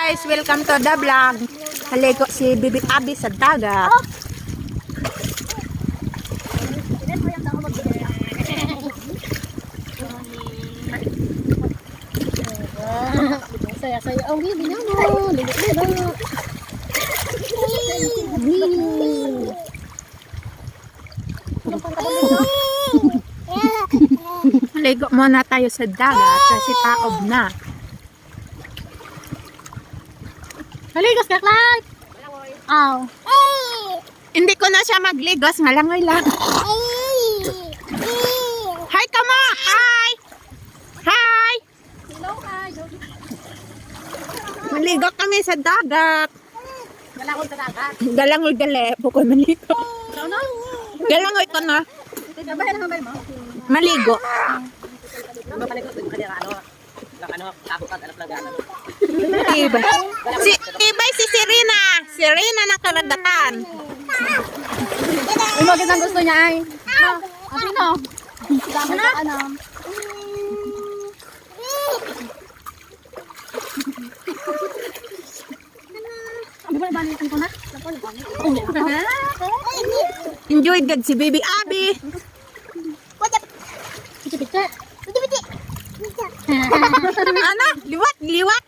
guys, welcome to the vlog. Haligo si Bibi Abi sa dagat. Saya ang gini mo. Haligo muna tayo sa dagat kasi taob na. Haligos ka, Clark. Aw. Hindi ko na siya magligos, malangoy lang. Hi ka mo! Hi! Hi! Hello, hi. Maligo kami sa dagat. Galangon sa dagat. Galangoy gali, bukod maligo. Ano? Galangoy ko na. Babayan ang mo. Maligo. Ibay. Ibay si Serena. Serena ng karagatan. Yung mga ang gusto niya ay. Ano no? Ano? Ano ba balikan ko na? Enjoy gag si Baby Abi. Pichi-pichi. Ano? Liwat, liwat.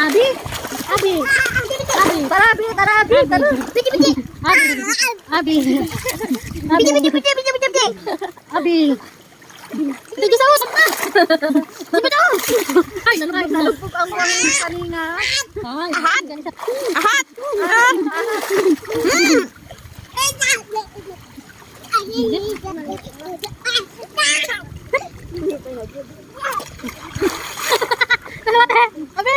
Abi. Abi. Abi. Tarabi, tarabi. Pichi-pichi. Abi. Abi. Pichi-pichi. Abi. Sige sa usap na. Sige daw. Ay, nalupog ang kaninga. Ay, Ahat. Ahat. Dalawa tayo. Abi.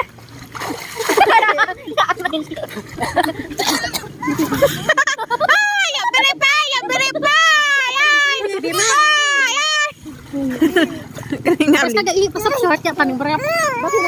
Ay, abiripay, abiripay. Ay, abiripay. Ay. Tapos nag-iipasap short ya paning brep. Bakit